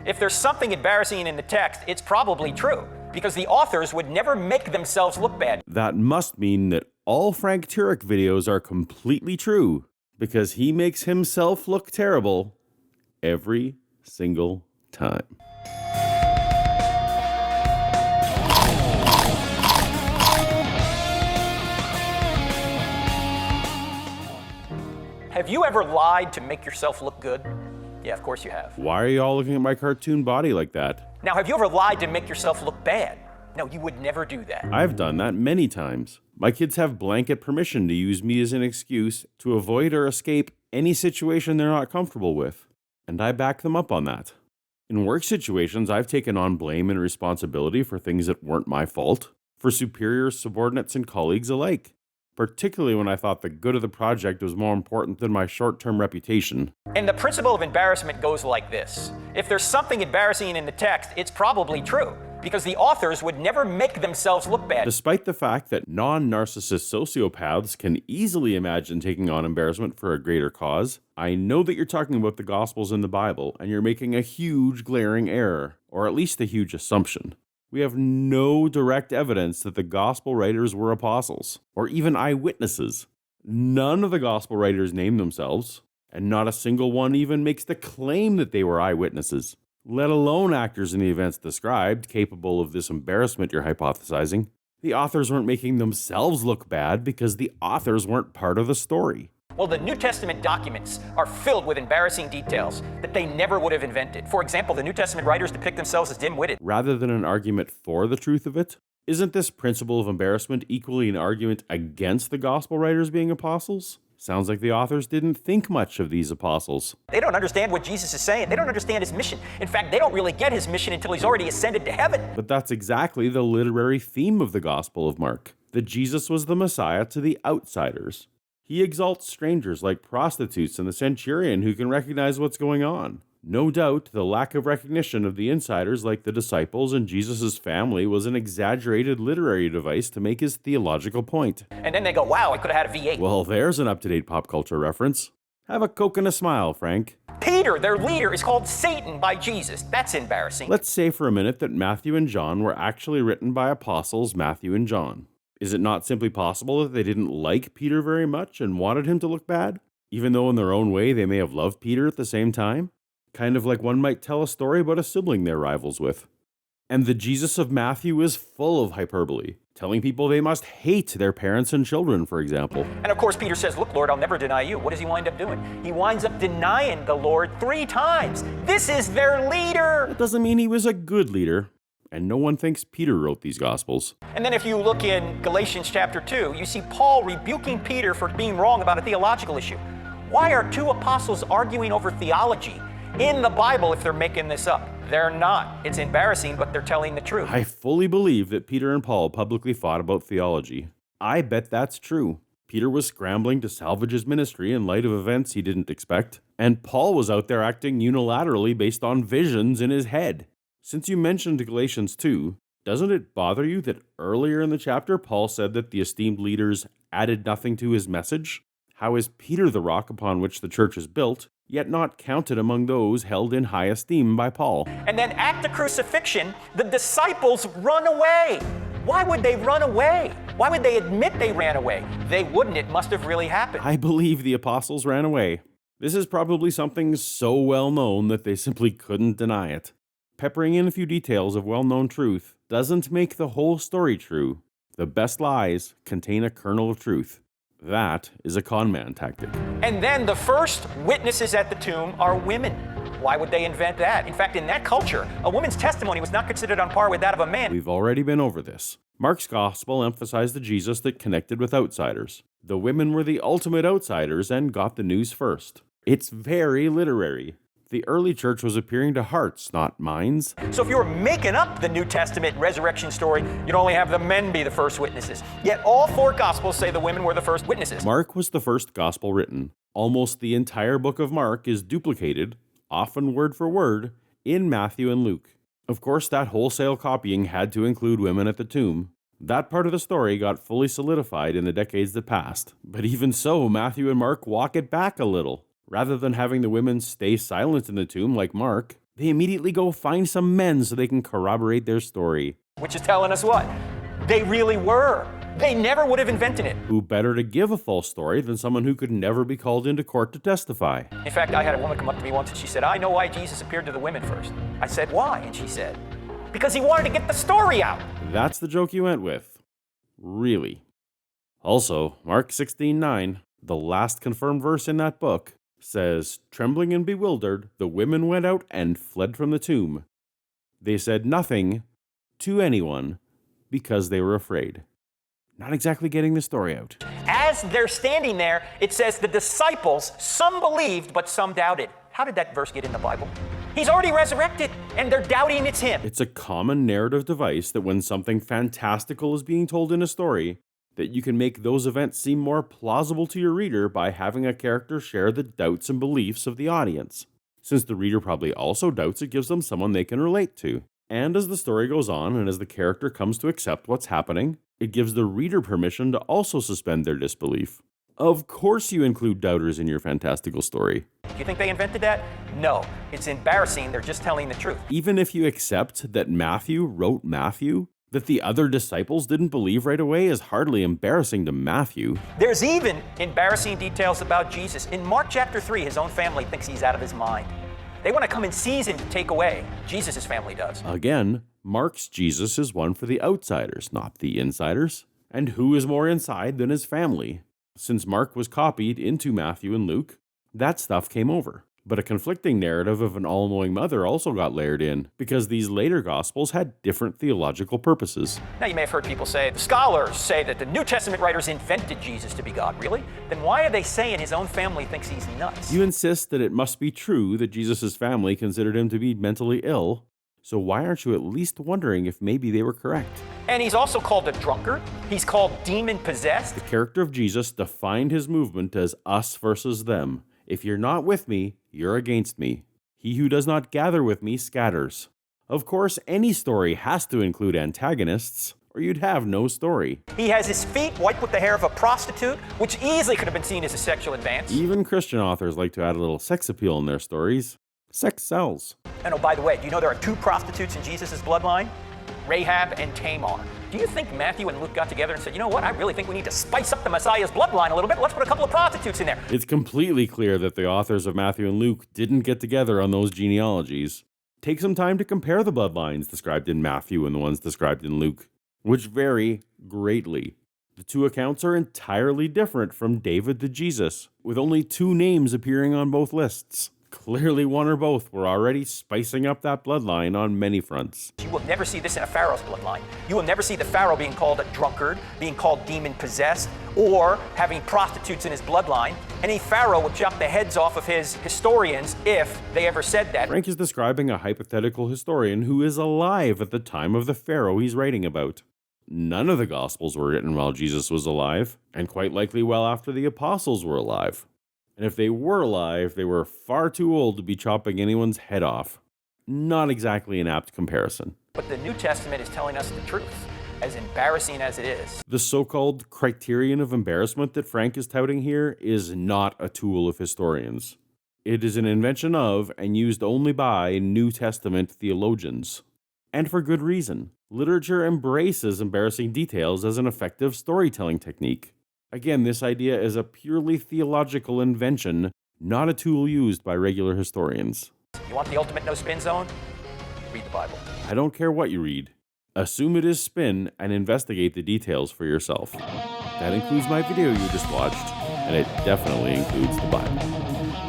If there's something embarrassing in the text, it's probably true, because the authors would never make themselves look bad. That must mean that all Frank Turek videos are completely true, because he makes himself look terrible every single time. Have you ever lied to make yourself look good? Yeah, of course you have. Why are you all looking at my cartoon body like that? Now, have you ever lied to make yourself look bad? No, you would never do that. I've done that many times. My kids have blanket permission to use me as an excuse to avoid or escape any situation they're not comfortable with, and I back them up on that. In work situations, I've taken on blame and responsibility for things that weren't my fault, for superiors, subordinates, and colleagues alike, particularly when I thought the good of the project was more important than my short-term reputation. And the principle of embarrassment goes like this. If there's something embarrassing in the text, it's probably true, because the authors would never make themselves look bad. Despite the fact that non-narcissist sociopaths can easily imagine taking on embarrassment for a greater cause, I know that you're talking about the Gospels in the Bible, and you're making a huge glaring error, or at least a huge assumption. We have no direct evidence that the Gospel writers were apostles, or even eyewitnesses. None of the Gospel writers name themselves, and not a single one even makes the claim that they were eyewitnesses, let alone actors in the events described, capable of this embarrassment you're hypothesizing. The authors weren't making themselves look bad because the authors weren't part of the story. Well, the New Testament documents are filled with embarrassing details that they never would have invented. For example, the New Testament writers depict themselves as dim-witted. Rather than an argument for the truth of it, isn't this principle of embarrassment equally an argument against the gospel writers being apostles? Sounds like the authors didn't think much of these apostles. They don't understand what Jesus is saying. They don't understand his mission. In fact, they don't really get his mission until he's already ascended to heaven. But that's exactly the literary theme of the Gospel of Mark, that Jesus was the Messiah to the outsiders. He exalts strangers like prostitutes and the centurion who can recognize what's going on. No doubt, the lack of recognition of the insiders like the disciples and Jesus' family was an exaggerated literary device to make his theological point. And then they go, wow, I could have had a V8. Well, there's an up-to-date pop culture reference. Have a Coke and a smile, Frank. Peter, their leader, is called Satan by Jesus. That's embarrassing. Let's say for a minute that Matthew and John were actually written by apostles Matthew and John. Is it not simply possible that they didn't like Peter very much and wanted him to look bad? Even though in their own way they may have loved Peter at the same time? Kind of like one might tell a story about a sibling they're rivals with. And the Jesus of Matthew is full of hyperbole, telling people they must hate their parents and children, for example. And of course Peter says, look, Lord, I'll never deny you. What does he wind up doing? He winds up denying the Lord 3 times. This is their leader. That doesn't mean he was a good leader. And no one thinks Peter wrote these Gospels. And then if you look in Galatians chapter 2, you see Paul rebuking Peter for being wrong about a theological issue. Why are 2 apostles arguing over theology in the Bible if they're making this up? They're not. It's embarrassing, but they're telling the truth. I fully believe that Peter and Paul publicly fought about theology. I bet that's true. Peter was scrambling to salvage his ministry in light of events he didn't expect, and Paul was out there acting unilaterally based on visions in his head. Since you mentioned Galatians 2, doesn't it bother you that earlier in the chapter Paul said that the esteemed leaders added nothing to his message? How is Peter the rock upon which the church is built, yet not counted among those held in high esteem by Paul? And then at the crucifixion, the disciples run away. Why would they run away? Why would they admit they ran away? They wouldn't. It must have really happened. I believe the apostles ran away. This is probably something so well known that they simply couldn't deny it. Peppering in a few details of well-known truth doesn't make the whole story true. The best lies contain a kernel of truth. That is a con man tactic. And then the first witnesses at the tomb are women. Why would they invent that? In fact, in that culture, a woman's testimony was not considered on par with that of a man. We've already been over this. Mark's gospel emphasized the Jesus that connected with outsiders. The women were the ultimate outsiders and got the news first. It's very literary. The early church was appearing to hearts, not minds. So if you were making up the New Testament resurrection story, you'd only have the men be the first witnesses. Yet all 4 Gospels say the women were the first witnesses. Mark was the first gospel written. Almost the entire book of Mark is duplicated, often word for word, in Matthew and Luke. Of course, that wholesale copying had to include women at the tomb. That part of the story got fully solidified in the decades that passed. But even so, Matthew and Mark walk it back a little. Rather than having the women stay silent in the tomb like Mark, They immediately go find some men so they can corroborate their story. Which is telling us what? They really were. They never would have invented it. Who better to give a false story than someone who could never be called into court to testify? In fact, I had a woman come up to me once and she said, I know why Jesus appeared to the women first. I said, why? And she said, because he wanted to get the story out. That's the joke you went with. Really. Also, Mark 16:9, the last confirmed verse in that book, says, trembling and bewildered, the women went out and fled from the tomb. They said nothing to anyone because they were afraid. Not exactly getting the story out. As they're standing there, it says the disciples, some believed, but some doubted. How did that verse get in the Bible? He's already resurrected, and they're doubting it's him. It's a common narrative device that when something fantastical is being told in a story, that you can make those events seem more plausible to your reader by having a character share the doubts and beliefs of the audience. Since the reader probably also doubts, it gives them someone they can relate to. And as the story goes on, and as the character comes to accept what's happening, it gives the reader permission to also suspend their disbelief. Of course you include doubters in your fantastical story. Do you think they invented that? No. It's embarrassing. They're just telling the truth. Even if you accept that Matthew wrote Matthew, that the other disciples didn't believe right away is hardly embarrassing to Matthew. There's even embarrassing details about Jesus. In Mark chapter 3, his own family thinks he's out of his mind. They want to come and seize him to take away. Jesus' family does. Again, Mark's Jesus is one for the outsiders, not the insiders. And who is more inside than his family? Since Mark was copied into Matthew and Luke, that stuff came over. But a conflicting narrative of an all-knowing mother also got layered in, because these later Gospels had different theological purposes. Now you may have heard people say, the scholars say that the New Testament writers invented Jesus to be God. Really? Then why are they saying his own family thinks he's nuts? You insist that it must be true that Jesus' family considered him to be mentally ill, so why aren't you at least wondering if maybe they were correct? And he's also called a drunkard. He's called demon-possessed. The character of Jesus defined his movement as us versus them. If you're not with me, you're against me. He who does not gather with me scatters. Of course, any story has to include antagonists, or you'd have no story. He has his feet wiped with the hair of a prostitute, which easily could have been seen as a sexual advance. Even Christian authors like to add a little sex appeal in their stories. Sex sells. And oh, by the way, do you know there are two prostitutes in Jesus' bloodline? Rahab and Tamar. Do you think Matthew and Luke got together and said, you know what, I really think we need to spice up the Messiah's bloodline a little bit. Let's put a couple of prostitutes in there. It's completely clear that the authors of Matthew and Luke didn't get together on those genealogies. Take some time to compare the bloodlines described in Matthew and the ones described in Luke, which vary greatly. The two accounts are entirely different from David to Jesus, with only two names appearing on both lists. Clearly one or both were already spicing up that bloodline on many fronts. You will never see this in a Pharaoh's bloodline. You will never see the Pharaoh being called a drunkard, being called demon-possessed, or having prostitutes in his bloodline. Any Pharaoh would chop the heads off of his historians if they ever said that. Frank is describing a hypothetical historian who is alive at the time of the Pharaoh he's writing about. None of the Gospels were written while Jesus was alive, and quite likely well after the apostles were alive. And if they were alive, they were far too old to be chopping anyone's head off. Not exactly an apt comparison. But the New Testament is telling us the truth, as embarrassing as it is. The so-called criterion of embarrassment that Frank is touting here is not a tool of historians. It is an invention of, and used only by, New Testament theologians. And for good reason. Literature embraces embarrassing details as an effective storytelling technique. Again, this idea is a purely theological invention, not a tool used by regular historians. You want the ultimate no-spin zone? Read the Bible. I don't care what you read. Assume it is spin and investigate the details for yourself. That includes my video you just watched, and it definitely includes the Bible.